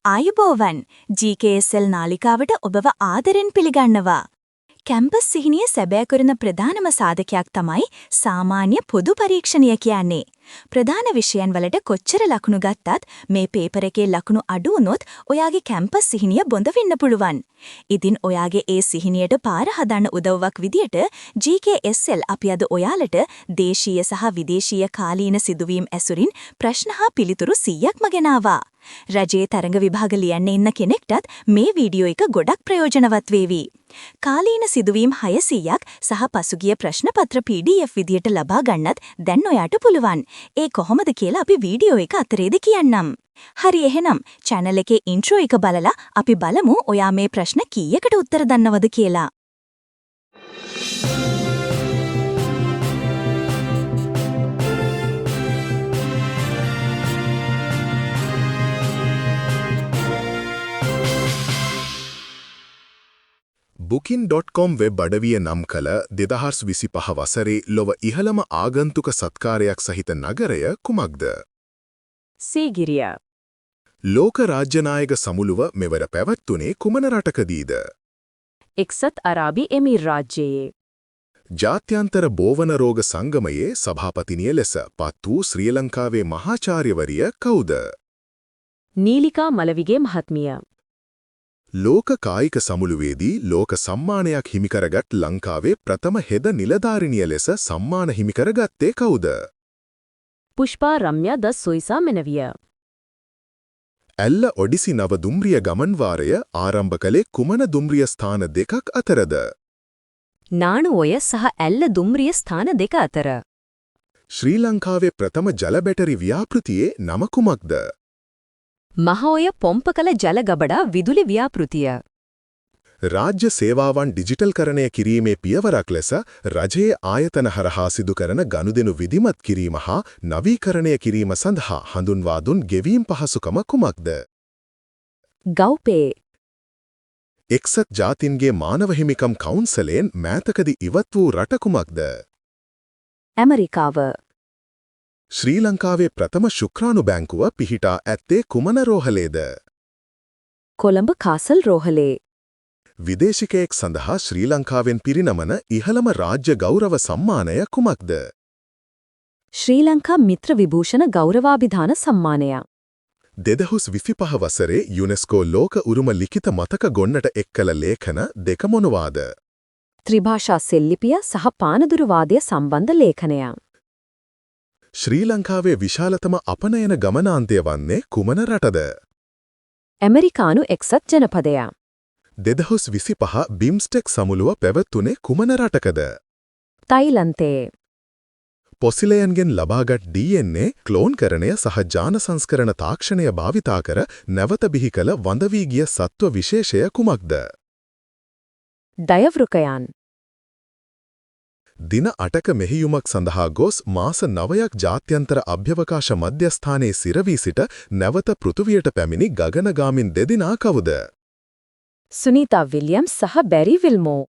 ආයුබෝවන් GKSL නාලිකාවට ඔබව ආදරෙන් පිළිගන්නවා. කැම්පස් සිහිනිය සැබෑ කරන ප්‍රධානම සාධකයක් තමයි සාමාන්‍ය පොදු පරීක්ෂණය කියන්නේ. ප්‍රධාන විෂයන් වලට කොච්චර ලකුණු ගත්තත් මේ පේපර් එකේ ලකුණු අඩු වුණොත් ඔයාගේ කැම්පස් සිහිනිය බොඳ වෙන්න පුළුවන්. ඉතින් ඔයාගේ ඒ සිහිනියට පාර හදන්න උදව්වක් විදියට GKSL අපි අද ඔයාලට දේශීය සහ විදේශීය කාලීන සිදුවීම් ඇසුරින් ප්‍රශ්න හා පිළිතුරු 100ක්ම ගෙනාවා. රජයේ තරඟ විභාග ලියන්න ඉන්න කෙනෙක්ටත් මේ වීඩියෝ එක ගොඩක් ප්‍රයෝජනවත් වේවි. කාලීන සිදුවීම් 600ක් සහ පසුගිය ප්‍රශ්න පත්‍ර PDF විදියට ලබා ගන්නත් දැන් ඔයාට පුළුවන්. ඒ කොහොමද කියලා අපි වීඩියෝ එක අතරේද කියන්නම්. හරි එහෙනම් channel එකේ intro එක බලලා අපි බලමු ඔයා මේ ප්‍රශ්න කීයකට උත්තර දන්නවද කියලා. Booking.com වෙබ් අඩවිය නම් කළ 2025 වසරේ ලොව ඉහළම ආගන්තුක සත්කාරයක් සහිත නගරය කුමක්ද? සීගිරිය. ලෝක රාජ්‍යනායක සමුළුව මෙවර පැවැත්වුණේ කුමන රටකදීද? එක්සත් අරාබි එමිරාජ්‍යයේ. ජාත්‍යන්තර බෝවන රෝග සංගමයේ සභාපතිනිය ලෙස පත් වූ ශ්‍රී ලංකාවේ මහාචාර්යවරිය කවුද? නීලිකා මලවිගේ මහත්මිය. ලෝක කායික සමුළුවේදී ලෝක සම්මානයක් හිමිකරගත් ලංකාවේ ප්‍රථම හෙද නිලධාරිනිය ලෙස සම්මාන හිමිකරගත්තේ කවුද? පුෂ්පා රම්‍යා ද සොයිසා මෙනවිය. ඇල්ල ඔඩිසි නව දුම්රිය ගමන්වාරය ආරම්භ කළේ කුමන දුම්රිය ස්ථාන දෙකක් අතරද? නානුඔය සහ ඇල්ල දුම්රිය ස්ථාන දෙක අතර. ශ්‍රී ලංකාවේ ප්‍රථම ජල බැටරි ව්‍යාපෘතියේ නම කුමක්ද? මහඔය පොම්ප කළ ජල ගබඩා විදුලි ව්‍යාපෘතිය. රාජ්‍ය සේවාවන් ඩිජිටල්කරණය කිරීමේ පියවරක් ලෙස රජයේ ආයතන හරහා සිදු කරන ගනුදෙනු විධිමත් කිරීම හා නවීකරණය කිරීම සඳහා හඳුන්වා දුන් ගෙවීම් පහසුකම කුමක්ද? ගව්පේ. එක්සත් ජාතීන්ගේ මානව හිමිකම් කවුන්සලයෙන් මෑතකදී ඉවත් වූ රට කුමක්ද? ඇමරිකාව. ශ්‍රී ලංකාවේ ප්‍රථම ශුක්‍රාණු බැංකුව පිහිටා ඇත්තේ කුමන රෝහලේද? කොළඹ කාසල් රෝහලේ. විදේශිකයෙක් සඳහා ශ්‍රී ලංකාවෙන් පිරිනමන ඉහළම රාජ්‍ය ගෞරව සම්මානය කුමක්ද? ශ්‍රී ලංකා මිත්‍ර විභූෂණ ගෞරවාභිධාන සම්මානය. 2025 වසරේ යුනෙස්කෝ ලෝක උරුම ලිඛිත මතක ගොන්නට එක් කළ ලේඛන දෙක මොනවාද? ත්‍රිභාෂා සෙල්ලිපිය සහ පානදුරු වාදය සම්බන්ධ ලේඛනය. ශ්‍රී ලංකාවේ විශාලතම අපනයන ගමනාන්තය වන්නේ කුමන රටද? ඇමරිකානු එක්සත් ජනපදය. 2025 බිම්ස්ටෙක් සමුළුව පැවැත්වුණේ කුමන රටකද? තයිලන්තයේ. පොසිලයන්ගෙන් ලබාගත් DNA ක්ලෝන්කරණය සහ ජාන සංස්කරණ තාක්ෂණය භාවිතා කර නැවත බිහි කළ වඳ වී ගිය සත්ව විශේෂය කුමක්ද? ඩයවෘකයන්. දින 8ක මෙහෙයුමක් සඳහා ගොස් මාස 9ක් ජාත්‍යන්තර අභ්‍යවකාශ මධ්‍යස්ථානයේ සිරවී සිට නැවත පෘථුවියට පැමිණි ගගනගාමින් දෙදෙනා කවුද? සුනීතා විලියම්ස් සහ බැරි විල්මෝ.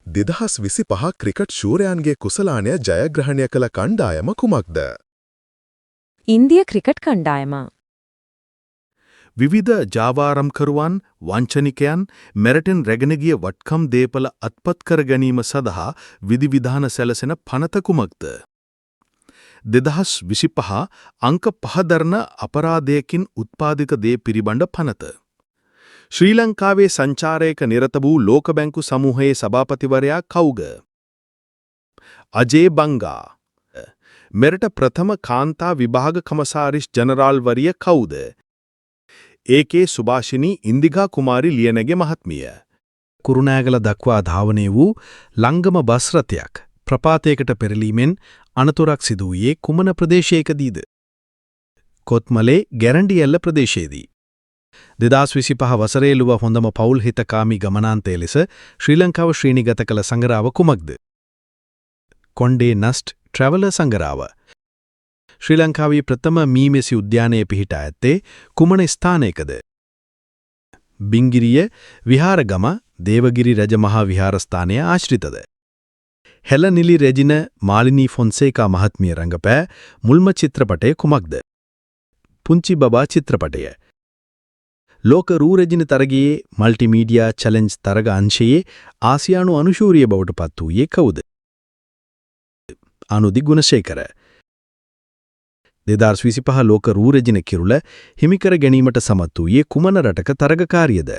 2025 ක්‍රිකට් ශූරයන්ගේ කුසලානය ජයග්‍රහණය කළ කණ්ඩායම කුමක්ද? ඉන්දිය ක්‍රිකට් කණ්ඩායම. විවිධ ජාවාරම්කරුවන් වංචනිකයන් මෙරටින් රැගෙන ගිය වට්කම් දේපල අත්පත් කර ගැනීම සඳහා විධිවිධාන සැලසෙන පනත කුමක්ද? 2025 අංක 5 දරන අපරාධයකින් උත්පාදිත දේ පිළිබඳ පනත. ශ්‍රී ලංකාවේ සංචාරයක නිරත වූ ලෝක බැංකු සමූහයේ සභාපතිවරයා කවුද? අජේ බංගා. මෙරට ප්‍රථම කාන්තා විභාග කමසාරිස් ජනරාල්වරිය කවුද? ඒකේ සුභාෂිනී ඉන්දිකා කුමාරි ලියනගේ මහත්මිය. කුරුණෑගල දක්වා ධාවනය වූ ලංගම බස් රථයක් ප්‍රපාතයකට පෙරලීමෙන් අනතුරක් සිදු වූයේ කුමන ප්‍රදේශයකදීද? කොත්මලේ ගැරන්ඩියැල්ල ප්‍රදේශයේදී. 2025 වසරේ ලුව හොඳම පවුල් හිතකාමී ගමනාන්තය ලෙස ශ්‍රී ලංකාව ශ්‍රේණිගත කළ සංගරාව කුමක්ද? කොණ්ඩේ නස්ට් ට්‍රැවලර් සංගරාව. ශ්‍රී ලංකාවේ ප්‍රථම මීමෙසි උද්‍යානයේ පිහිටා ඇත්තේ කුමන ස්ථානයකද? බිංගිරිය විහාරගම දේවගිරි රජමහා විහාරස්ථානය ආශ්‍රිතද? හෙලනිලි රෙජින මාලිනී ෆොන්සේකා මහත්මිය රංගපෑ මුල්ම චිත්‍රපටය කුමක්ද? පුංචි බබා චිත්‍රපටය. ලෝක රූරජින තරගයේ මල්ටිමීඩියා චැලෙන්ජ් තරග අංශයේ ආසියානු අනුශූරිය බවට පත් වූයේ කවුද? අනුදි ගුණසේකර. 2025 ලෝක රූරජින කිරුළ හිමිකර ගැනීමට සමත් වූයේ කුමන රටක තරගකාරියද?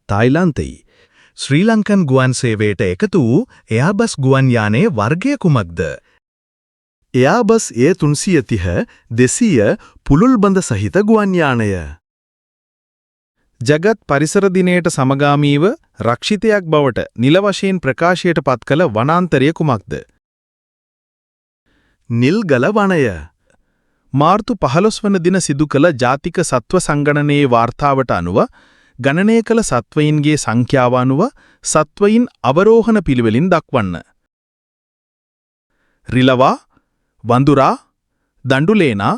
තායිලන්තයි. ශ්‍රී ලංකන් ගුවන් සේවයට එකතු වූ එයාබස් ගුවන් යානයේ වර්ගය කුමක්ද? එයාබස් A330 200 පුළුල්බඳ සහිත ගුවන් යානය. ජගත් පරිසර දිනයට සමගාමීව රක්ෂිතයක් බවට නිල වශයෙන් ප්‍රකාශයට පත් කළ වනාන්තරය කුමක්ද? නිල්ගල වනය. මාර්තු 15 වන දින සිදු කළ ජාතික සත්ව සංගණනයේ වාර්තාවට අනුව ගණනය කළ සත්වයින්ගේ සංඛ්‍යාව අනුව සත්වයින් අවරෝහණ පිළිවෙලින් දක්වන්න. රිලවා, වඳුරා, දඬුලේනා,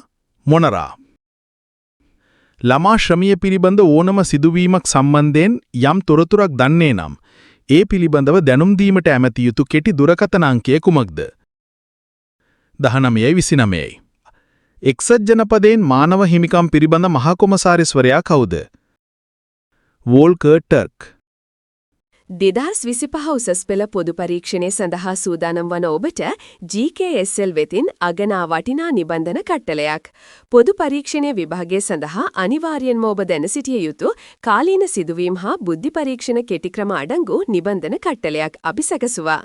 මොනරා. ළමා ශ්‍රමිය පිළිබඳ ඕනම සිදුවීමක් සම්බන්ධයෙන් යම් තොරතුරක් දන්නේ නම් ඒ පිළිබඳව දැනුම් දීමට ඇමතිය යුතු කෙටි දුරකථන අංකය කුමක්ද? 1929යි. එක්සත් ජනපදයෙන් මානව හිමිකම් පිළිබඳ මහා කොමසාරිස්වරයා කවුද? වෝල්කර් ටර්ක්. 2025 උසස් පෙළ පොදු පරීක්ෂණය සඳහා සූදානම් වන ඔබට GKSL වෙතින් අගනා වටිනා නිබන්ධන කට්ටලයක්. පොදු පරීක්ෂණය විභාගය සඳහා අනිවාර්යෙන්ම ඔබ දැන සිටිය යුතු කාලීන සිදුවීම් හා බුද්ධි පරීක්ෂණ කෙටි ක්‍රම අඩංගු නිබන්ධන කට්ටලයක් අපි සැකසුවා.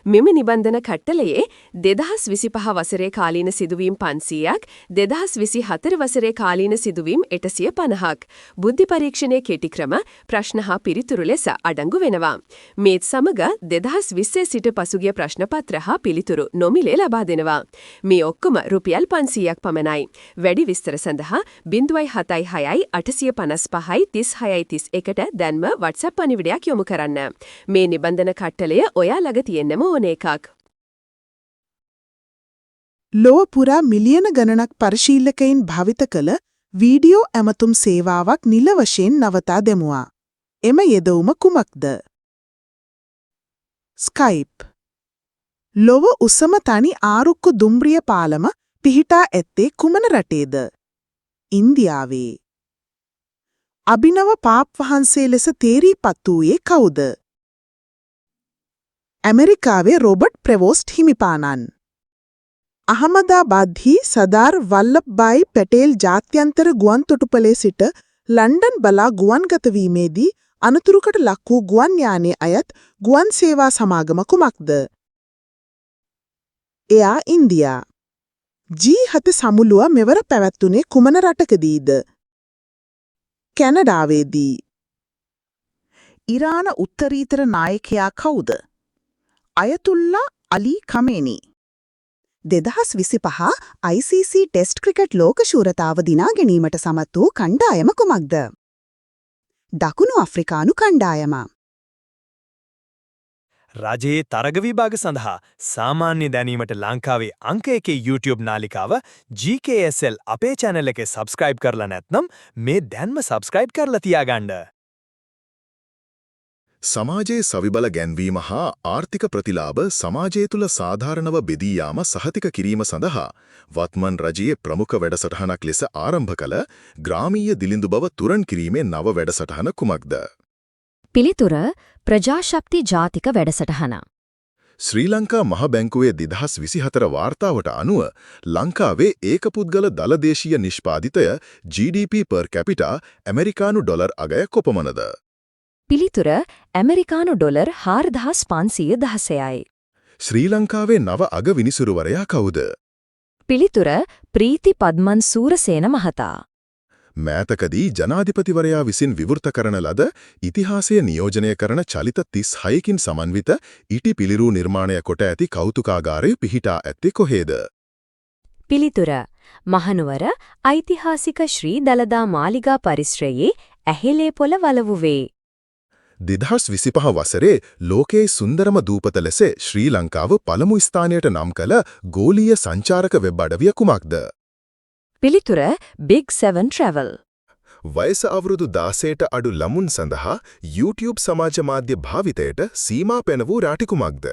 මෙම නිබන්ධන කට්ටලයේ 2025 වසරේ කාලීන සිදුවීම් 500ක්, 2024 වසරේ කාලීන සිදුවීම් 850ක්, බුද්ධි පරීක්ෂණයේ කෙටි ක්‍රම, ප්‍රශ්න හා පිළිතුරු ලෙස අඩංගු වෙනවා. මේත් සමග 2020 සිට පසුගිය ප්‍රශ්න පත්‍ර හා පිළිතුරු නොමිලේ ලබා දෙනවා. මේ ඔක්කොම රුපියල් 500ක් පමණයි. වැඩි විස්තර සඳහා 076 855 3631ට දැන්ම WhatsApp පණිවිඩයක් යොමු කරන්න. මේ නිබන්ධන කට්ටලය ඔයා ළඟ තියෙන්නම ඕන එකක්. ලොව පුරා මිලියන ගණනක් පරිශීලකයින් භාවිත කළ වීඩියෝ ඇමතුම් සේවාවක් නිල වශයෙන් නවතා දැමුවා. එම යෙදවුම කුමක්ද? ස්කයිප්. ලොව උසම තනි ආරුක්කු දුම්රිය පාලම පිහිටා ඇත්තේ කුමන රටේද? ඉන්දියාවේ. අභිනව පාප් වහන්සේ ලෙස තේරීපත් වූයේ කවුද? ඇමරිකාවේ රොබර්ට් ප්‍රෙවෝස්ට් හිමිපාණන්. අහමදාබාද්හි සදාර් වල්ලභ්භායි පැටේල් ජාත්‍යන්තර ගුවන් තොටුපළේ සිට ලන්ඩන් බලා ගුවන්ගත වීමේදී අනතුරකට ලක් වූ ගුවන් යානයේ අයත් ගුවන් සේවා සමාගම කුමක්ද? එයා ඉන්දියා. G7 සමුළුව මෙවර පැවැත්වුණේ කුමන රටකදීද? කැනඩාවේදී. ඉරාන උත්තරීතර නායකයා කවුද? අයතුල්ලා අලි ඛමේනි. 2025 ICC ටෙස්ට් ක්‍රිකට් ලෝක ශූරතාව දිනා ගැනීමට සමත් වූ කණ්ඩායම කුමක්ද? දකුණු ආෆ්‍රිකානු කණ්ඩායම. රජයේ තරග විභාග සඳහා සාමාන්‍ය දැනීමට ලංකාවේ අංක 1 YouTube නාලිකාව GKSL අපේ channel එකේ subscribe කරලා නැත්නම් මේ දැන්ම subscribe කරලා තියාගන්න. සමාජයේ සවිබල ගැන්වීම හා ආර්ථික ප්‍රතිලාභ සමාජය තුළ සාධාරණව බෙදී යාම සහතික කිරීම සඳහා වත්මන් රජයේ ප්‍රමුඛ වැඩසටහනක් ලෙස ආරම්භ කළ ග්‍රාමීය දිලිඳු බව තුරන් කිරීමේ නව වැඩසටහන කුමක්ද? පිළිතුර ප්‍රජාශක්ති ජාතික වැඩසටහන. ශ්‍රී ලංකා මහ බැංකුවේ 2024 වාර්තාවට අනුව ලංකාවේ ඒකපුද්ගල දළදේශීය නිෂ්පාදිතය GDP per capita ඇමරිකානු ඩොලර් අගය කොපමණද? පිළිතුර ඇමරිකානු ඩොලර් 4516යි. ශ්‍රී ලංකාවේ නව අග විනිසුරුවරයා කවුද? පිළිතුර ප්‍රීති පද්මන් සූරසේන මහතා. මෑතකදී ජනාධිපතිවරයා විසින් විවෘත කරන ලද ඉතිහාසය නියෝජනය කරන චලිත 36කින් සමන්විත ඉටි පිළිරූ නිර්මාණය කොට ඇති කෞතුකාගාරය පිහිටා ඇත්තේ කොහේද? පිළිතුර මහනුවර ඓතිහාසික ශ්‍රී දලදා මාලිගා පරිශ්‍රයේ ඇහෙලේපොළ වලවුවේ. 2025 වසරේ ලෝකයේ සුන්දරම දූපත ලෙස ශ්‍රී ලංකාව පළමු ස්ථානයට නම් කළ ගෝලීය සංචාරක වෙබ් අඩවිය කුමක්ද? පිළිතුර Big 7 Travel. වයස අවුරුදු 16ට අඩු ළමුන් සඳහා YouTube සමාජ මාධ්‍ය භාවිතයට සීමා පෙන වූ රට කුමක්ද?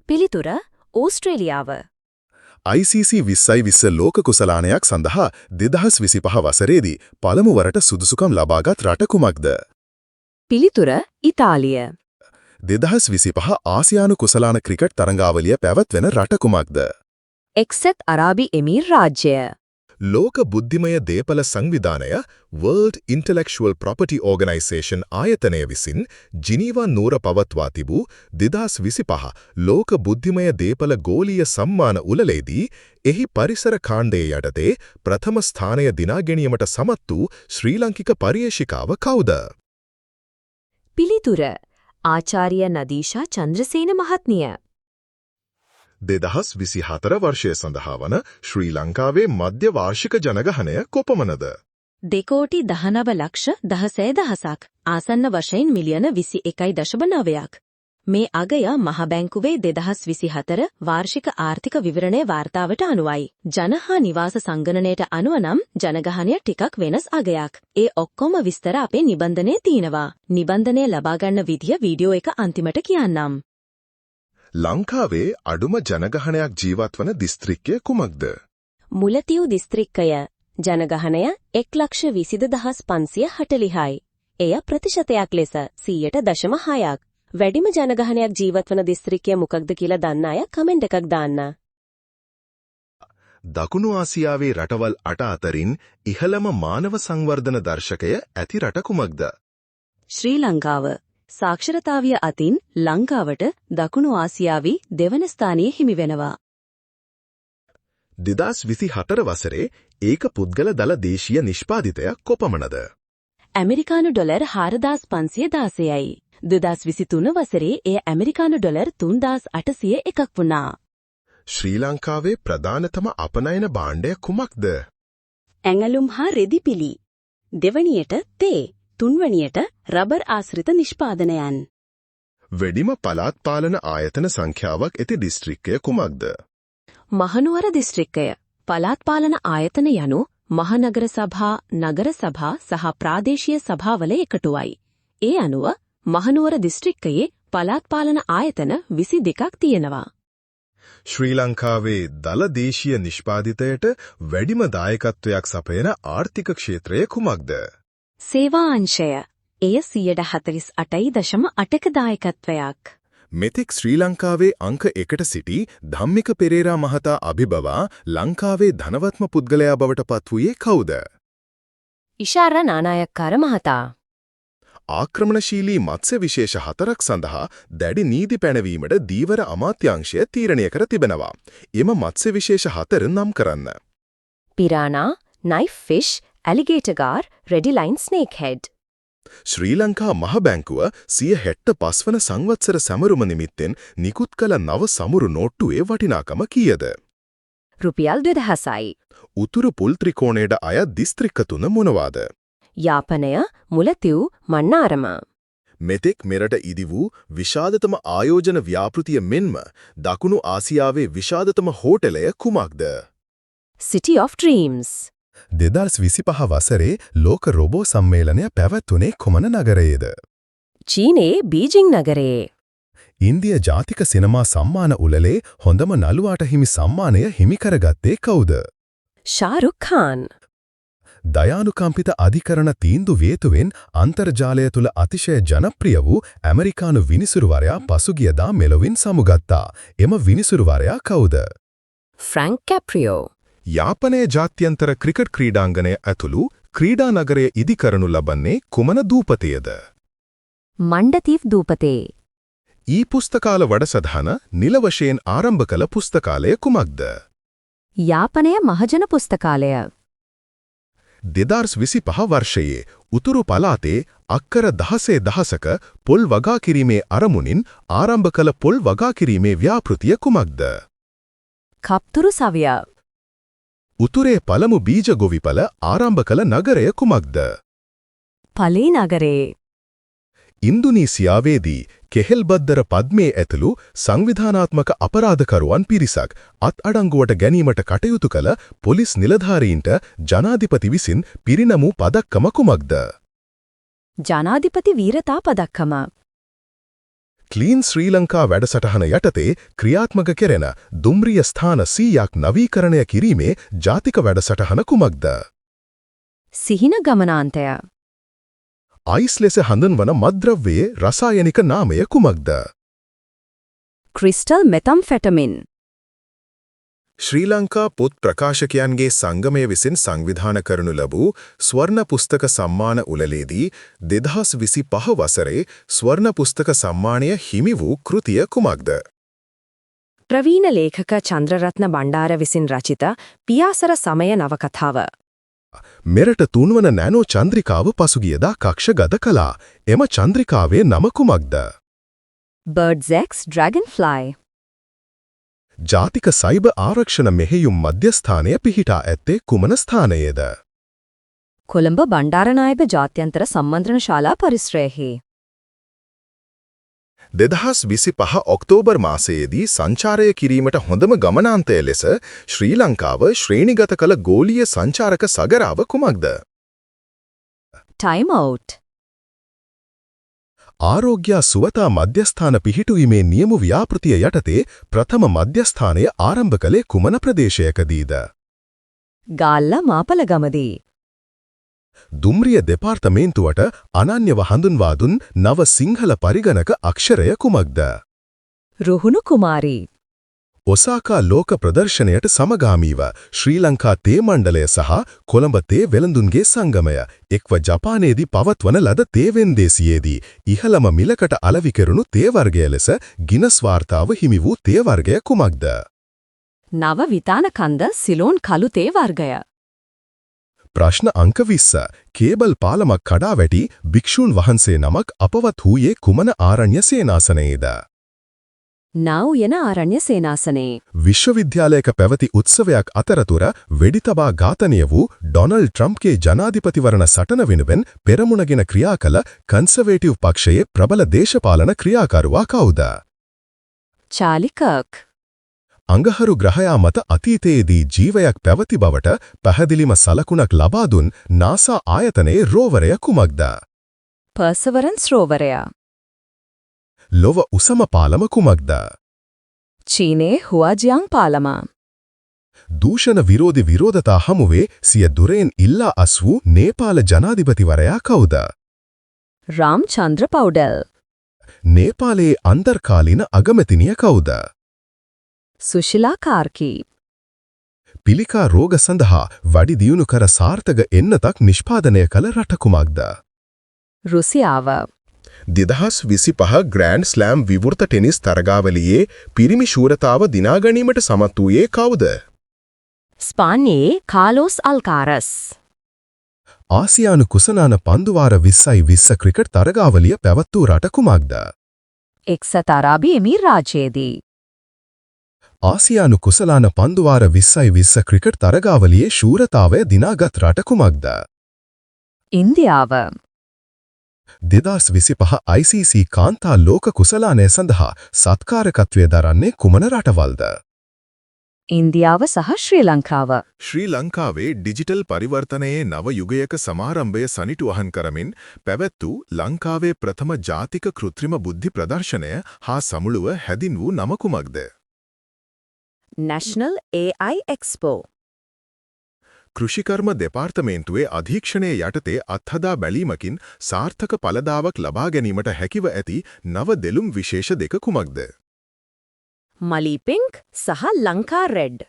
පිළිතුර ඕස්ට්‍රේලියාව. ICC 2020 ලෝක කුසලානයක් සඳහා 2025 වසරේදී පළමුවරට සුදුසුකම් ලබාගත් රට කුමක්ද? පිළිතුර ඉතාලිය. 2025 ආසියානු කුසලාන ක්‍රිකට් තරඟාවලිය පැවැත්වෙන රට කුමක්ද? එක්සත් අරාබි එමීර් රාජ්‍යය. ලෝක බුද්ධිමය දේපල සංවිධානය World Intellectual Property Organization ආයතනය විසින් ජිනීවා නුවර පවත්වා තිබූ 2025 ලෝක බුද්ධිමය දේපල ගෝලීය සම්මාන උළෙලේදී එහි පරිසර කාණ්ඩයේ යටතේ ප්‍රථම ස්ථානය දිනා ගැනීමට සමත් වූ ශ්‍රී ලාංකික පර්යේෂිකාව කවුද? පිළිතුර ආචාර්ය නදීෂා චන්ද්‍රසේන මහත්මිය. 2024 වර්ෂය සඳහා වන ශ්‍රී ලංකාවේ මධ්‍ය වාර්ෂික ජනගහනය කොපමණද? 2,19,16,000ක් ආසන්න වශයෙන් මිලියන 21.9ක්. මේ අගය මහ බැංකුවේ 2024 වාර්ෂික ආර්ථික විවරණය වාර්තාවට අනුවයි. ජන හා නිවාස සංගණනයට අනුව නම් ජනගහනය ටිකක් වෙනස් අගයක්. ඒ ඔක්කොම විස්තර අපේ නිබන්ධනයේ තියෙනවා. නිබන්ධනය ලබා ගන්න විදිය වීඩියෝ එක අන්තිමට කියන්නම්. ලංකාවේ අඩුම ජනගහනයක් ජීවත් වන දිස්ත්‍රික්කය කුමක්ද? මුලතිව් දිස්ත්‍රික්කය. ජනගහනය 1,20,540යි. එය ප්‍රතිශතයක් ලෙස 100.6ක්. වැඩිම ජනගහනයක් ජීවත් වන දිස්ත්‍රික්කය මොකක්ද කියලා දන්න අය කමෙන්ට් එකක් දාන්න. දකුණු ආසියාවේ රටවල් 8 අතරින් ඉහළම මානව සංවර්ධන දර්ශකය ඇති රට කුමක්ද? ශ්‍රී ලංකාව. සාක්ෂරතාවිය අතින් ලංකාවට දකුණු ආසියාවේ දෙවන ස්ථානයේ හිමි වෙනවා. 2024 වසරේ ඒක පුද්ගල දල දේශීය නිෂ්පාදිතය කොපමණද? ඇමරිකානු ඩොලර් 4,516යි. 2023 වසරේ එය ඇමරිකානු ඩොලර් 3,801ක් වුණා. ශ්‍රී ලංකාවේ ප්‍රධානතම අපනයන භාණ්ඩය කුමක්ද? ඇඟලුම් හා රෙදිපිලි. දෙවනියට තේ. තුන්වැනියට රබර් ආශ්‍රිත නිෂ්පාදනයන්. වැඩිම පළාත් පාලන ආයතන සංඛ්‍යාවක් ඇති දිස්ත්‍රික්කය කුමක්ද? මහනුවර දිස්ත්‍රික්කය. පළාත් පාලන ආයතන යනු මහනගර සභා, නගර සභා සහ ප්‍රාදේශීය සභාවල එකටුවයි. ඒ අනුව මහනුවර දිස්ත්‍රික්කයේ පළාත් පාලන ආයතන 22ක් තියෙනවා. ශ්‍රී ලංකාවේ දල දේශීය නිෂ්පාදිතයට වැඩිම දායකත්වයක් සපයන ආර්ථික ක්ෂේත්‍රය කුමක්ද? සේවා අංශය. එය 48.8ක දායකත්වයක්. මෙතෙක් ශ්‍රී ලංකාවේ අංක 1ට සිටි ධම්මික පෙරේරා මහතා අභිබවා ලංකාවේ ධනවත්ම පුද්ගලයා බවට පත්වුයේ කවුද? ඉෂාර නානායක්කාර මහතා. ආක්‍රමණශීලී මත්ස්‍ය විශේෂ 4ක් සඳහා දැඩි නීති පැනවීමට දීවර අමාත්‍යාංශය තීරණය කර තිබෙනවා. එම මත්ස්‍ය විශේෂ 4 නම් කරන්න. Piranha, knife fish, alligator gar, red line snakehead. Sri Lanka මහ බැංකුව 165 වන සංවත්සර සැමරුම නිමිත්තෙන් නිකුත් කළ නව සමුරු නෝට්ටුවේ වටිනාකම කීයද? රුපියල් 2,000යි. උතුරු පුල් ත්‍රිකෝණයට අයත් දිස්ත්‍රික්ක තුන මොනවාද? යාපනය, මුලතිව්, මන්නාරම. මෙතෙක් මෙරට ඉදි වූ විශාදතම ආයෝජන ව්‍යාපෘතිය මෙන්ම දකුණු ආසියාවේ විශාදතම හෝටලය කුමක්ද? City of Dreams. 2025 වසරේ ලෝක රොබෝ සම්මේලනය පැවැත්වුණේ කොමන නගරයේද? චීනයේ බීජිං නගරයේ. ඉන්දිය ජාතික සිනමා සම්මාන උළෙලේ හොඳම නළුවාට හිමි සම්මානය හිමි කරගත්තේ කවුද? ශාරුක් ખાન. දයානුකම්පිත අධිකරණ තීන්දුව හේතුවෙන් අන්තර්ජාලය තුල අතිශය ජනප්‍රිය වූ ඇමරිකානු විනිසුරුවරයා පසුගියදා මෙලොවින් සමුගත්තා. එම විනිසුරුවරයා කවුද? ෆ්‍රැන්ක් කැප්‍රියෝ. යාපනයේ ජාත්‍යන්තර ක්‍රිකට් ක්‍රීඩාංගණය ඇතුළු ක්‍රීඩා නගරය ඉදි කරනු ලබන්නේ කුමන දූපතයේද? මණ්ඩතීව් දූපතේ. ඊ පුස්තකාල වැඩසටහන නිල වශයෙන් ආරම්භ කළ පුස්තකාලය කුමක්ද? යාපනය මහජන පුස්තකාලය. 2025 වර්ෂයේ උතුරු පළාතේ අක්කර 16,000ක පොල් වගා කිරීමේ අරමුණින් ආරම්භ කළ පොල් වගා කිරීමේ ව්‍යාපෘතිය කුමක්ද? කප්තුරු සවිය. උතුරේ පළමු බීජ ගොවිපළ ආරම්භ කළ නගරය කුමක්ද? පලී නගරේ. ඉන්දුනීසියාවේදී කෙහෙල්බද්දර පද්මේ ඇතුළු සංවිධානාත්මක අපරාධකරුවන් පිරිසක් අත්අඩංගුවට ගැනීමට කටයුතු කළ පොලිස් නිලධාරීන්ට ජනාධිපති විසින් පිරිනමූ පදක්කම කුමක්ද? ජනාධිපති වීරතා පදක්කම. ක්ලීන් ශ්‍රී ලංකා වැඩසටහන යටතේ ක්‍රියාත්මක කෙරෙන දුම්රිය ස්ථාන 100ක් නවීකරණය කිරීමේ ජාතික වැඩසටහන කුමක්ද? සිහින ගමනාන්තය. අයිස් ලෙස හඳුන්වන මත්ද්‍රව්‍යයේ රසායනික නාමය කුමක්ද? ක්‍රිස්ටල් මෙතම්ෆෙටමින්. ශ්‍රී ලංකා පොත් ප්‍රකාශකයන්ගේ සංගමය විසින් සංවිධාන කරනු ලැබූ ස්වර්ණ පුස්තක සම්මාන උළෙලේදී 2025 වසරේ ස්වර්ණ පුස්තක සම්මානය හිමි වූ කෘතිය කුමක්ද? ප්‍රවීණ ලේඛක චන්ද්‍රරත්න බණ්ඩාර විසින් රචිත පියාසර සමය නවකතාව. මෙරට තුන්වන නැනෝ චන්ද්‍රිකාව පසුගියදා කක්ෂගත කළා. එම චන්ද්‍රිකාවේ නම කුමක්ද? Birds X Dragonfly. ජාතික සයිබර් ආරක්ෂණ මෙහෙයුම් මධ්‍යස්ථානය පිහිටා ඇත්තේ කුමන ස්ථානයේද? කොළඹ බණ්ඩාරනායක ජාත්‍යන්තර සම්මන්ත්‍රණ ශාලා පරිශ්‍රයෙහි. 2025 ඔක්තෝබර් මාසයේදී සංචාරය කිරීමට හොඳම ගමනාන්තය ලෙස ශ්‍රී ලංකාව ශ්‍රේණිගත කළ ගෝලීය සංචාරක සගරාව කුමක්ද? Time out. ආරෝග්‍ය සුවතා මධ්‍යස්ථාන පිහිටුවීමේ නියම ව්‍යාපෘතිය යටතේ ප්‍රථම මධ්‍යස්ථානය ආරම්භ කළේ කුමන ප්‍රදේශයකදීද? ගාල්ල මාපලගමදී. දුම්රිය දෙපාර්තමේන්තුවට අනන්‍යව හඳුන්වා දුන් නව සිංහල පරිගණක අක්ෂරය කුමක්ද? රුහුණු කුමාරී. ඔසාකා ලෝක ප්‍රදර්ශනයට සමගාමීව ශ්‍රී ලංකා තේ මණ්ඩලය සහ කොළඹ තේ වෙළඳුන්ගේ සංගමය එක්ව ජපානයේදී පවත්වන ලද තේ වෙන්දේසියේදී ඉහළම මිලකට අලෙවි කෙරුණු තේ වර්ගය ලෙස ගිනස් වාර්තාව හිමි වූ තේ වර්ගය කුමක්ද? නව විතාන කන්ද සිලෝන් කළු තේ වර්ගය. ප්‍රශ්න අංක 20. කේබල් පාලමක් කඩා වැටි භික්ෂූන් වහන්සේ නමක් අපවත් වූයේ කුමන ආරණ්‍ය සේනාසනයේද? නා උයන ආරණ්‍ය සේනාසනයේ. විශ්වවිද්‍යාලයක පැවති උත්සවයක් අතරතුර වෙඩි තබා ඝාතනය වූ ඩොනල්ඩ් ට්‍රම්ප්ගේ ජනාධිපතිවරණ සටන වෙනුවෙන් පෙරමුණගෙන ක්‍රියා කළ කන්සර්වේටිව් පක්ෂයේ ප්‍රබල දේශපාලන ක්‍රියාකරුවා කවුද? Charlie Kirk. අඟහරු ග්‍රහයා මත අතීතයේදී ජීවයක් පැවති බවට පැහැදිලිම සලකුණක් ලබා දුන් නාසා ආයතනයේ රෝවරය කුමක්ද? පර්සවරන්ස් රෝවරය. ලොව උසම පාලම කුමක්ද? චීනයේ හුවාජියාං පාලම. දූෂණ විරෝධී විරෝධතා හමුවේ සිය දුරෙන් ඉල්ලා අස් වූ නේපාල ජනාධිපතිවරයා කවුද? රාම්චන්ද්‍ර පෞඩෙල්. නේපාලයේ අන්තර්කාලීන අගමැතිනිය කවුද? සුශිලා කාර්කී. පිළිකා රෝග සඳහා වැඩි දියුණු කර සාර්ථක එන්නතක් නිෂ්පාදනය කළ රට කුමක්ද? රුසියාව. 2025 ග්‍රෑන්ඩ් ස්ලෑම් විවෘත ටෙනිස් තරගාවලියේ පිරිමි ශූරතාව දිනා ගැනීමට සමත් වූයේ කවුද? ස්පාඤ්ඤයේ කාලෝස් අල්කාරස්. ආසියානු කුසලාන පන්දුවාර 2020 ක්‍රිකට් තරගාවලිය පැවැත් වූ රට කුමක්ද? එක්සත් අරාබි එමිරාජ්‍යයේදී. ආසියානු කුසලාන පන්දුවාර 2020 ක්‍රිකට් තරගාවලියේ ශූරතාවය දිනාගත් රට කුමක්ද? ඉන්දියාව. 2025 ICC කාන්තා ලෝක කුසලානය සඳහා සත්කාරකත්වය දරන්නේ කුමන රටවල්ද? ඉන්දියාව සහ ශ්‍රී ලංකාව. ශ්‍රී ලංකාවේ ඩිජිටල් පරිවර්තනයේ නව යුගයක සමාරම්භය සනිටුවහන් කරමින් පැවැත් වූ ලංකාවේ ප්‍රථම ජාතික කෘත්‍රිම බුද්ධි ප්‍රදර්ශනය හා සමුළුව හැදින් වූ නම කුමක්ද? National AI Expo. කෘෂිකර්ම දෙපාර්තමේන්තුවේ අධීක්ෂණය යටතේ අත්හදා බැලීමකින් සාර්ථක ඵලදාවක් ලබා ගැනීමට හැකිව ඇති නව දෙලුම් විශේෂ දෙක කුමක්ද? මලී පිංක් සහ ලංකා රෙඩ්.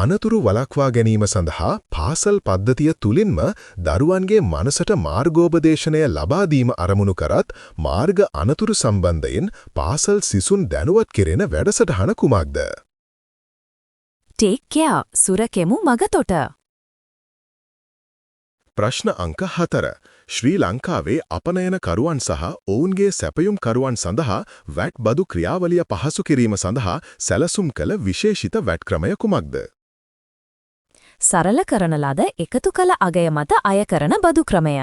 අනතුරු වළක්වා ගැනීම සඳහා පාසල් පද්ධතිය තුලින්ම දරුවන්ගේ මනසට මාර්ගෝපදේශනය ලබා දීම අරමුණු කරත් මාර්ග අනතුරු සම්බන්ධයෙන් පාසල් සිසුන් දැනුවත් කෙරෙන වැඩසටහන කුමක්ද? ටේක් කෙයා සුරකෙමු මගතොට. ප්‍රශ්න අංක 4. ශ්‍රී ලංකාවේ අපනයන කරුවන් සහ ඔවුන්ගේ සැපයුම් කරුවන් සඳහා වැට් බදු ක්‍රියාවලිය පහසු කිරීම සඳහා සැලසුම් කළ විශේෂිත වැට් ක්‍රමය කුමක්ද? සරල කරන ලද එකතු කළ අගය මත අය කරන බදු ක්‍රමය.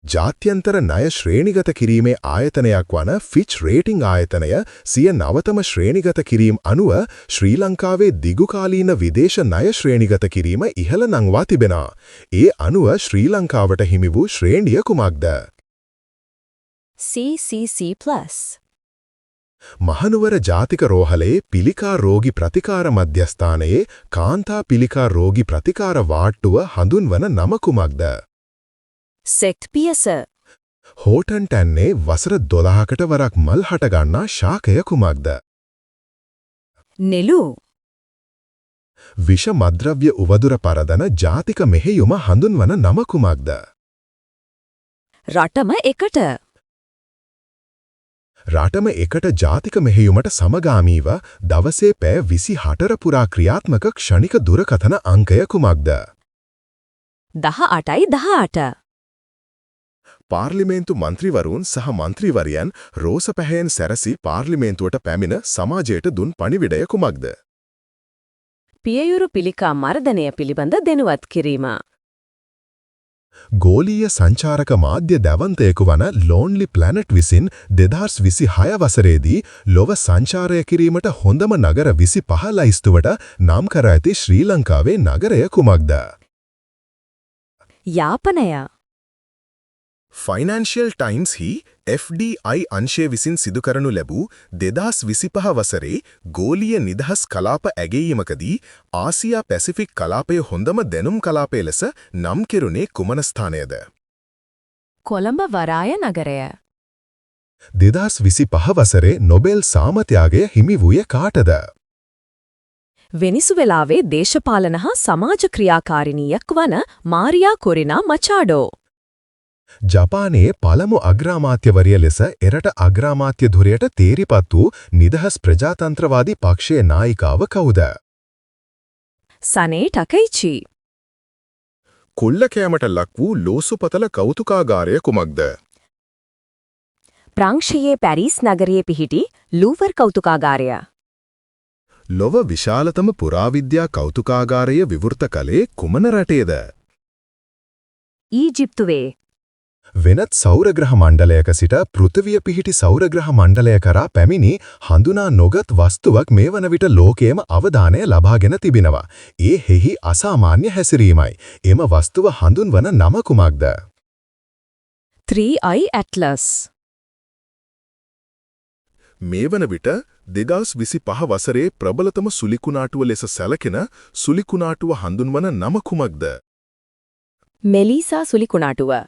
ජාත්‍යන්තර ණය ශ්‍රේණිගත කිරීමේ ආයතනයක් වන ෆිච් රේටිං ආයතනය සිය නවතම ශ්‍රේණිගත කිරීම අනුව ශ්‍රී ලංකාවේ දිගුකාලීන විදේශ ණය ශ්‍රේණිගත කිරීම ඉහළ නංවා තිබෙනවා. ඒ අනුව ශ්‍රී ලංකාවට හිමි වූ ශ්‍රේණිය කුමක්ද? CCC+. මහනුවර ජාතික රෝහලේ පිළිකා රෝගි ප්‍රතිකාර මධ්‍යස්ථානයේ කාන්තා පිළිකා රෝගි ප්‍රතිකාර වාට්ටුව හඳුන්වන නම කුමක්ද? සෙක්ට් පියස. හෝටන් ටැන්නේ වසර 12කට වරක් මල් හටගන්නා ශාකය කුමක්ද? නෙළු. විෂ මද්‍රව්‍ය උවදුර පරදන ජාතික මෙහෙයුම හඳුන්වන නම කුමක්ද? රටම එකට. රටම එකට ජාතික මෙහෙයුමට සමගාමීව දවසේ පැය 28 පුරා ක්‍රියාත්මක ක්ෂණික දුරකථන අංකය කුමක්ද? 18:18. පාර්ලිමේන්තු මන්ත්‍රීවරුන් සහ මන්ත්‍රීවරයන් රෝස පැහැයෙන් සැරසි පාර්ලිමේන්තුවට පැමිණ සමාජයට දුන් පණිවිඩය කුමක්ද? පියයුරු පිළිකා මර්ධනය පිළිබඳ දැනුවත් කිරීම. ගෝලීය සංචාරක මාධ්‍ය දැවන්තයෙකු වන ලෝන්ලි ප්ලැනට් විසින් 2026 වසරේදී ලොව සංචාරය කිරීමට හොඳම නගර 25 ලයිස්තුවට නම් කර ඇති ශ්‍රී ලංකාවේ නගරය කුමක්ද? යාපනය. ෆයිනෑන්ෂියල් ටයිම්ස් හි FDI අංශය විසින් සිදු කරනු ලැබූ 2025 වසරේ ගෝලීය නිදහස් කලාප ඇගයීමකදී ආසියා පැසිෆික් කලාපය හොඳම දැනුම් කලාපය ලෙස නම් කෙරුණේ කුමන ස්ථානයද? කොළඹ වරාය නගරය. 2025 වසරේ නොබෙල් සාමත්‍යාගය හිමි වූයේ කාටද? වෙනිසුවෙලාවේ දේශපාලන හා සමාජ ක්‍රියාකාරිනියක් වන මාරියා කොරිනා මචාඩෝ. ජපානයේ පළමු අග්‍රාමාත්‍යවරිය ලෙස එරට අග්‍රාමාත්‍ය ධුරයට තේරිපත් වූ නිදහස් ප්‍රජාතන්ත්‍රවාදී පක්ෂයේ නායිකාව කවුද? සනේ ටකයිචි. කොල්ල කෑමට ලක් වූ ලෝසුපතල කෞතුකාගාරය කුමක්ද? ප්‍රංශයේ පැරිස් නගරයේ පිහිටි ලූවර් කෞතුකාගාරය. ලොව විශාලතම පුරාවිද්‍යා කෞතුකාගාරය විවෘත කළේ කුමන රටේද? ඊජිප්තුවේ. වෙනත් සෞරග්‍රහ මණ්ඩලයක සිට පෘථිවිය පිහිටි සෞරග්‍රහ මණ්ඩලය කරා පැමිණි හඳුනා නොගත් වස්තුවක් මේ වන විට ලෝකයේම අවධානය ලබාගෙන තිබෙනවා. ඒ හේහි අසාමාන්‍ය හැසිරීමයි. එම වස්තුව හඳුන්වන නම කුමක්ද? 3i Atlas. මේ වන විට 2025 වසරේ ප්‍රබලතම සුලිකුණාටුව ලෙස සැලකෙන සුලිකුණාටුව හඳුන්වන නම කුමක්ද? මෙලීසා සුලිකුණාටුව.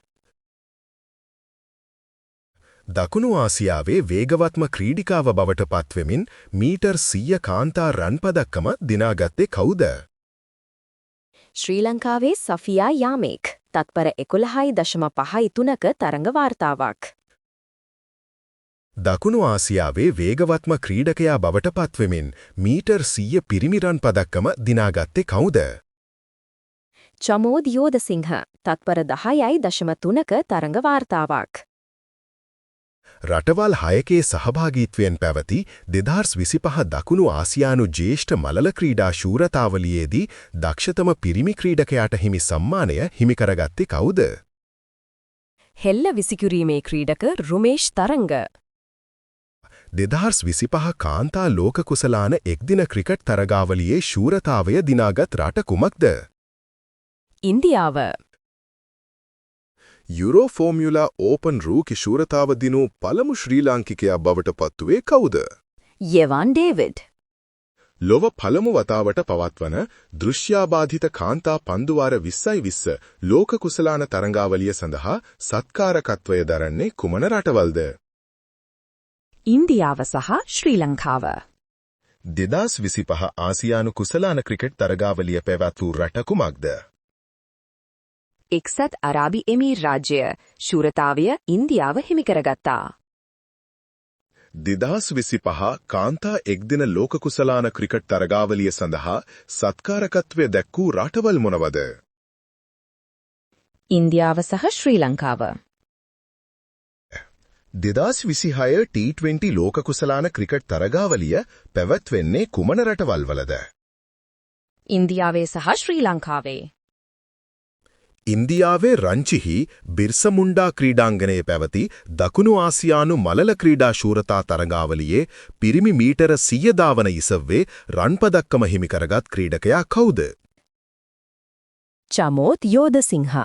දකුණු ආසියාවේ වේගවත්ම ක්‍රීඩිකාව බවට පත්වෙමින් මීටර් 100 කාන්තා රන් පදක්කම දිනාගත්තේ කවුද? ශ්‍රී ලංකාවේ සෆියා යාමේක්. තත්පර 11.53ක තරඟ වාර්තාවක්. දකුණු ආසියාවේ වේගවත්ම ක්‍රීඩකයා බවට පත්වෙමින් මීටර් 100 පිරිමි රන් පදක්කම දිනාගත්තේ කවුද? චමෝද් යෝධසිංහ. තත්පර 10.3ක තරඟ වාර්තාවක්. රටවල් 6කේ සහභාගීත්වයෙන් පැවති 2025 දකුණු ආසියානු ජ්‍යෙෂ්ඨ මලල ක්‍රීඩා ශූරතාවලියේදී දක්ෂතම පිරිමි ක්‍රීඩකයාට හිමි සම්මානය හිමි කරගත්තේ කවුද? හෙල්ල විසිකුරීමේ ක්‍රීඩක රුමේෂ් තරංග. 2025 කාන්තා ලෝක කුසලාන එක්දින ක්‍රිකට් තරගාවලියේ ශූරතාවය දිනාගත් රට කුමක්ද? ඉන්දියාව. යුරෝ ෆෝමියුලා ඕපන් රූකි ශූරතාව දිනූ පළමු ශ්‍රී ලාංකිකයා බවට පත්වුවේ කවුද? යෙවන් ඩේවිඩ්. ලොව පළමු වතාවට පවත්වන දෘශ්‍යාබාධිත කාන්තා පන්දුවාර 2020 ලෝක කුසලාන තරඟාවලිය සඳහා සත්කාරකත්වය දරන්නේ කුමන රටවල්ද? ඉන්දියාව සහ ශ්‍රී ලංකාව. 2025 ආසියානු කුසලාන ක්‍රිකට් තරගාවලිය පැවැත් වූ රට කුමක්ද? එක්සත් අරාබි එමීර් රාජ්‍යය. ශූරතාවය ඉන්දියාව හිමි කරගත්තා. 2025 කාන්තා එක්දින ලෝක කුසලාන ක්‍රිකට් තරගාවලිය සඳහා සත්කාරකත්වය දැක්වූ රටවල් මොනවද? ඉන්දියාව සහ ශ්‍රී ලංකාව. 2026 T20 ලෝක කුසලාන ක්‍රිකට් තරගාවලිය පැවැත්වෙන්නේ කුමන රටවල් වලද? ඉන්දියාවේ සහ ශ්‍රී ලංකාවේ. ඉන්දියාවේ රංචිහි බිර්සමුණ්ඩා ක්‍රීඩාංගණයේ පැවති දකුණු ආසියානු මලල ක්‍රීඩා ශූරතා තරගාවලියේ පිරිමි මීටර 100 ධාවන ඉසව්වේ රන් පදක්කම හිමි කරගත් ක්‍රීඩකයා කවුද? චමෝද් යෝධසිංහ.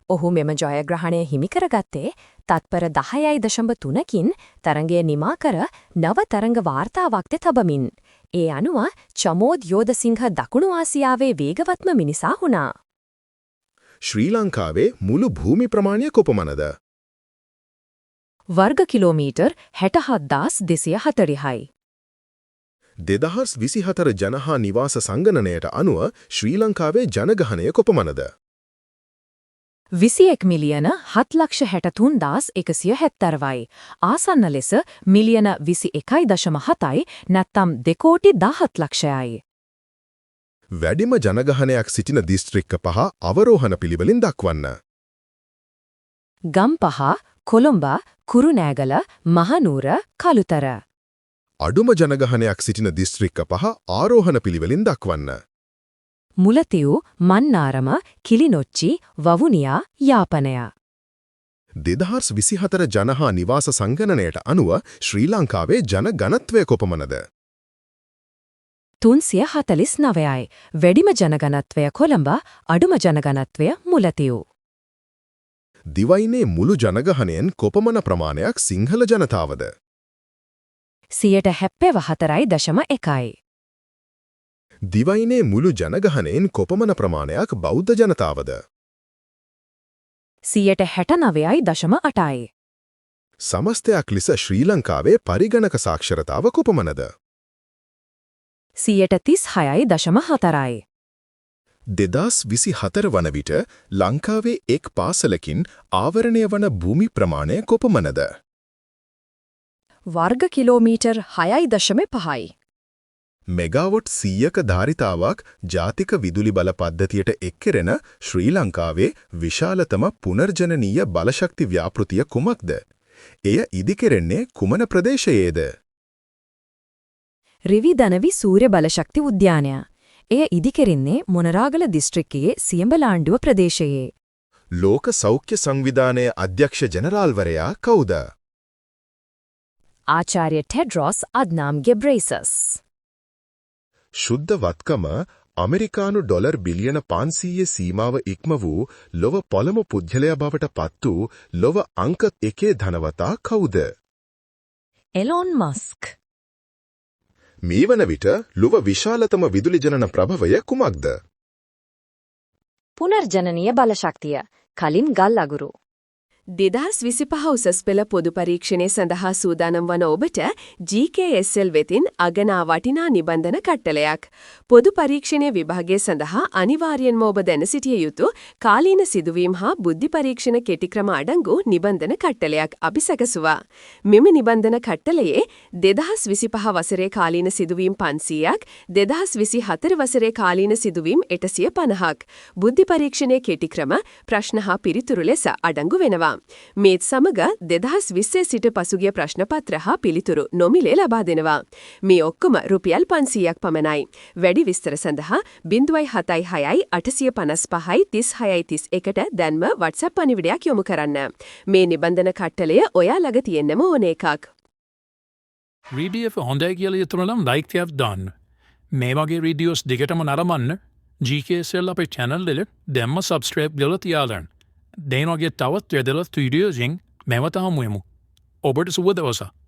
ඔහු මෙම ජයග්‍රහණය හිමිකරගත්තේ තත්පර 10.3කින් තරඟය නිමා කර නව තරඟ වාර්තාවක්ද තබමින්. ඒ අනුව චමෝද් යෝධසිංහ දකුණු ආසියාවේ වේගවත්ම මිනිසා වුණා. ශ්‍රී ලංකාවේ මුළු භූමි ප්‍රමාණය කොපමණද? වර්ග කිලෝමීටර් 67,240යි. 2024 ජනහා නිවාස සංගණනයට අනුව ශ්‍රී ලංකාවේ ජනගහනය කොපමණද? 21 මිලියන 7,63,170යි. ආසන්න ලෙස මිලියන 21.7යි නැත්නම් 2,17 ලක්ෂයයි. වැඩිම ජනගහනයක් සිටින දිස්ත්‍රික්ක 5 අවරෝහණ පිළිවෙලින් දක්වන්න. ගම්පහ, කොළඹ, කුරුණෑගල, මහනුවර, කළුතර. අඩුම ජනගහනයක් සිටින දිස්ත්‍රික්ක 5 ආරෝහණ පිළිවෙලින් දක්වන්න. මුලතිව්, මන්නාරම, කිලිනොච්චි, වවුනියා, යාපනය. 2024 ජනහා නිවාස සංගණනයට අනුව ශ්‍රී ලංකාවේ ජන ගණත්වය කොපමණද? 349යි. වැඩිම ජනගණත්වය කොළඹ, අඩුම ජනගණත්වය මුලතිව්. දිවයිනේ මුළු ජනගහනයෙන් කොපමණ ප්‍රමාණයක් සිංහල ජනතාවද? 74.1යි. දිවයිනේ මුළු ජනගහනයෙන් කොපමණ ප්‍රමාණයක් බෞද්ධ ජනතාවද? 69.8යි. සමස්තයක් ලෙස ශ්‍රී ලංකාවේ පරිගණක සාක්ෂරතාව කොපමණද? 36.4යි. 2024 වන විට ලංකාවේ එක් පාසලකින් ආවරණය වන භූමි ප්‍රමාණය කොපමණද? වර්ග කිලෝමීටර් 6.5යි. මෙගාවොට් 100ක ධාරිතාවක් ජාතික විදුලි බල පද්ධතියට එක්කරන ශ්‍රී ලංකාවේ විශාලතම පුනර්ජනනීය බලශක්ති ව්‍යාපෘතිය කුමක්ද? එය ඉදිකෙරෙන්නේ කුමන ප්‍රදේශයේද? රිවිදනවි සූර්ය බලශක්ති උද්‍යානය. එය ඉදිකෙරින්නේ මොනරාගල දිස්ත්‍රික්කයේ සියඹලාණ්ඩුව ප්‍රදේශයේ. ලෝක සෞඛ්‍ය සංවිධානයේ අධ්‍යක්ෂ ජනරාල්වරයා කවුද? ආචාර්ය ටෙඩ්රොස් අද්නාම් ගෙබ්‍රේසස්. ශුද්ධ වත්කම ඇමරිකානු ඩොලර් බිලියන 500 සීමාව ඉක්ම වූ ලොව පළමු පුද්ගලයා බවට පත් වූ ලොව අංක 1 ධනවතා කවුද? Elon Musk. මේ වන විට ලොව විශාලතම විදුලි ජනන ප්‍රභවය කුමක්ද? පුනර්ජනනීය බලශක්තිය. කලින් ගල් අගුරු. 2025 උසස් පෙළ පොදු පරීක්ෂණය සඳහා සූදානම් වන ඔබට GKSL වෙතින් අගනා වටිනා නිබන්ධන කට්ටලයක්. පොදු පරීක්ෂණය විභාගය සඳහා අනිවාර්යෙන්ම ඔබ දැන සිටිය යුතු කාලීන සිදුවීම් හා බුද්ධි පරීක්ෂණ කෙටි ක්‍රම අඩංගු නිබන්ධන කට්ටලයක් අපි සැකසුවා. මෙම නිබන්ධන කට්ටලයේ 2025 වසරේ කාලීන සිදුවීම් 500ක්, 2024 වසරේ කාලීන සිදුවීම් 850ක්, බුද්ධි පරීක්ෂණයේ කෙටි ක්‍රම, ප්‍රශ්න හා පිළිතුරු ලෙස අඩංගු වෙනවා. මේත් සමග 2020 සිට පසුගිය ප්‍රශ්නපත්‍ර හා පිළිතුරු නොමිලේ ලබා දෙනවා. මේ ඔක්කොම රුපියල් 500ක් පමණයි. වැඩි විස්තර සඳහා 076 855 3631ට දැන්ම WhatsApp පණිවිඩයක් යොමු කරන්න. මේ නිබන්ධන කට්ටලය ඔයා ළඟ තියෙන්නම ඕන එකක්. වීඩියෝ හොඳයි කියලා යතුනනම් ලයික් තියක් දාන්න. මේ වගේ වීඩියෝස් දිගටම නරඹන්න GKSL අපේ channel එකට දැම්ම subscribe කරලා තියාගන්න. දැන් වගේ තවත් වැදගත් වීඩියෝස්ෙන් නැවත හමු වෙමු. ඔබට සුබ දවසක්.